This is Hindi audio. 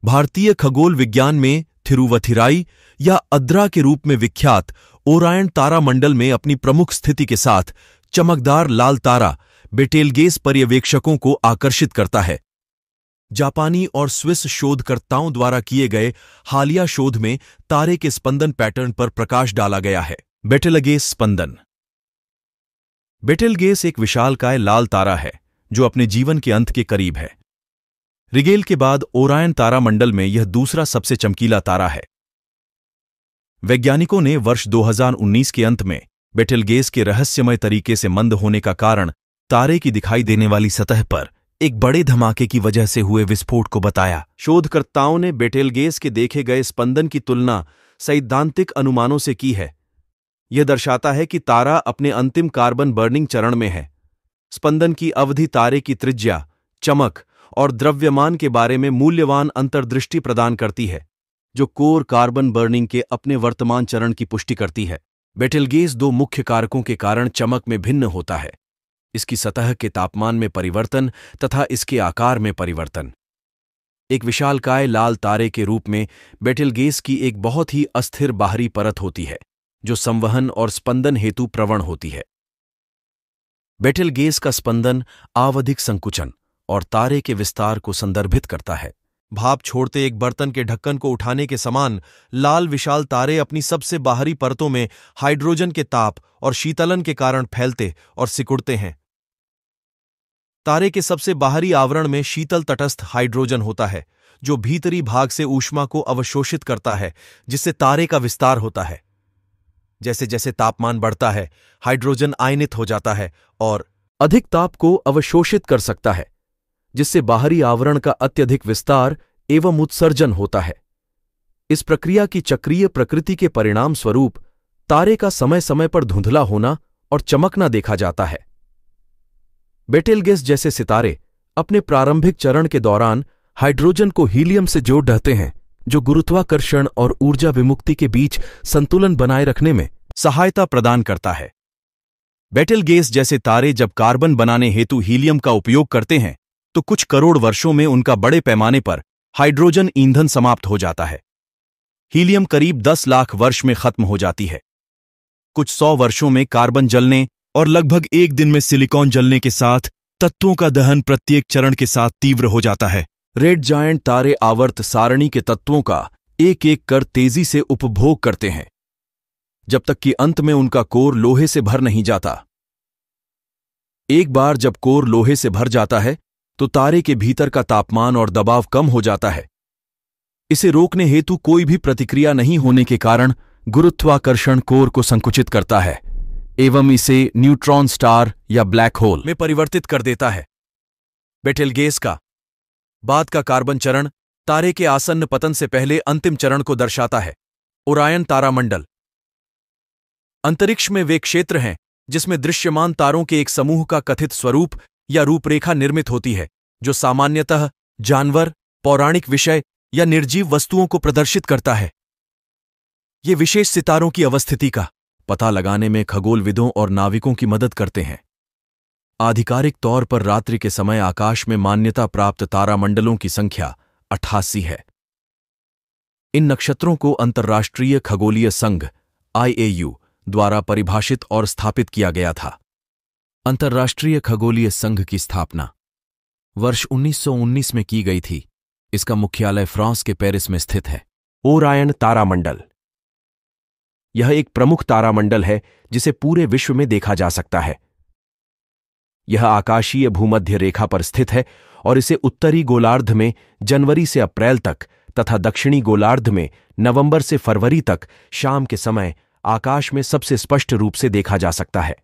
भारतीय खगोल विज्ञान में थिरुवथिराई या अद्रा के रूप में विख्यात ओरायन तारामंडल में अपनी प्रमुख स्थिति के साथ चमकदार लाल तारा बेटेलगेस पर्यवेक्षकों को आकर्षित करता है। जापानी और स्विस शोधकर्ताओं द्वारा किए गए हालिया शोध में तारे के स्पंदन पैटर्न पर प्रकाश डाला गया है। बेटेलगेस स्पंदन। बेटेलगेस एक विशालकाय लाल तारा है जो अपने जीवन के अंत के करीब है। रिगेल के बाद ओरायन तारामंडल में यह दूसरा सबसे चमकीला तारा है। वैज्ञानिकों ने वर्ष 2019 के अंत में बेटेलगेस के रहस्यमय तरीके से मंद होने का कारण तारे की दिखाई देने वाली सतह पर एक बड़े धमाके की वजह से हुए विस्फोट को बताया। शोधकर्ताओं ने बेटेलगेस के देखे गए स्पंदन की तुलना सैद्धांतिक अनुमानों से की है। यह दर्शाता है कि तारा अपने अंतिम कार्बन बर्निंग चरण में है। स्पंदन की अवधि तारे की त्रिज्या, चमक और द्रव्यमान के बारे में मूल्यवान अंतर्दृष्टि प्रदान करती है, जो कोर कार्बन बर्निंग के अपने वर्तमान चरण की पुष्टि करती है। बेटेलगेस दो मुख्य कारकों के कारण चमक में भिन्न होता है: इसकी सतह के तापमान में परिवर्तन तथा इसके आकार में परिवर्तन। एक विशालकाय लाल तारे के रूप में बेटेलगेस की एक बहुत ही अस्थिर बाहरी परत होती है, जो संवहन और स्पंदन हेतु प्रवण होती है। बेटेलगेस का स्पंदन आवधिक संकुचन और तारे के विस्तार को संदर्भित करता है। भाप छोड़ते एक बर्तन के ढक्कन को उठाने के समान लाल विशाल तारे अपनी सबसे बाहरी परतों में हाइड्रोजन के ताप और शीतलन के कारण फैलते और सिकुड़ते हैं। तारे के सबसे बाहरी आवरण में शीतल तटस्थ हाइड्रोजन होता है, जो भीतरी भाग से ऊष्मा को अवशोषित करता है, जिससे तारे का विस्तार होता है। जैसे जैसे तापमान बढ़ता है, हाइड्रोजन आयनित हो जाता है और अधिक ताप को अवशोषित कर सकता है, जिससे बाहरी आवरण का अत्यधिक विस्तार एवं उत्सर्जन होता है। इस प्रक्रिया की चक्रीय प्रकृति के परिणाम स्वरूप तारे का समय समय पर धुंधला होना और चमकना देखा जाता है। बेटेलगेस जैसे सितारे अपने प्रारंभिक चरण के दौरान हाइड्रोजन को हीलियम से जोड़ रहते हैं, जो गुरुत्वाकर्षण और ऊर्जा विमुक्ति के बीच संतुलन बनाए रखने में सहायता प्रदान करता है। बेटेलगेस जैसे तारे जब कार्बन बनाने हेतु हीलियम का उपयोग करते हैं तो कुछ करोड़ वर्षों में उनका बड़े पैमाने पर हाइड्रोजन ईंधन समाप्त हो जाता है। हीलियम करीब 10 लाख वर्ष में खत्म हो जाती है। कुछ 100 वर्षों में कार्बन जलने और लगभग 1 दिन में सिलिकॉन जलने के साथ तत्वों का दहन प्रत्येक चरण के साथ तीव्र हो जाता है। रेड जायंट तारे आवर्त सारणी के तत्वों का एक एक कर तेजी से उपभोग करते हैं, जब तक कि अंत में उनका कोर लोहे से भर नहीं जाता। एक बार जब कोर लोहे से भर जाता है तो तारे के भीतर का तापमान और दबाव कम हो जाता है। इसे रोकने हेतु कोई भी प्रतिक्रिया नहीं होने के कारण गुरुत्वाकर्षण कोर को संकुचित करता है एवं इसे न्यूट्रॉन स्टार या ब्लैक होल में परिवर्तित कर देता है। बेटेलगेस का बाद का कार्बन चरण तारे के आसन्न पतन से पहले अंतिम चरण को दर्शाता है। ओरायन तारामंडल। अंतरिक्ष में वे क्षेत्र हैं जिसमें दृश्यमान तारों के एक समूह का कथित स्वरूप या रूपरेखा निर्मित होती है, जो सामान्यतः जानवर, पौराणिक विषय या निर्जीव वस्तुओं को प्रदर्शित करता है। ये विशेष सितारों की अवस्थिति का पता लगाने में खगोलविदों और नाविकों की मदद करते हैं। आधिकारिक तौर पर रात्रि के समय आकाश में मान्यता प्राप्त तारामंडलों की संख्या 88 है। इन नक्षत्रों को अंतर्राष्ट्रीय खगोलीय संघ IAU द्वारा परिभाषित और स्थापित किया गया था। अंतर्राष्ट्रीय खगोलीय संघ की स्थापना वर्ष 1919 में की गई थी। इसका मुख्यालय फ्रांस के पेरिस में स्थित है। ओरायन तारामंडल। यह एक प्रमुख तारामंडल है जिसे पूरे विश्व में देखा जा सकता है। यह आकाशीय भूमध्य रेखा पर स्थित है और इसे उत्तरी गोलार्ध में जनवरी से अप्रैल तक तथा दक्षिणी गोलार्ध में नवंबर से फरवरी तक शाम के समय आकाश में सबसे स्पष्ट रूप से देखा जा सकता है।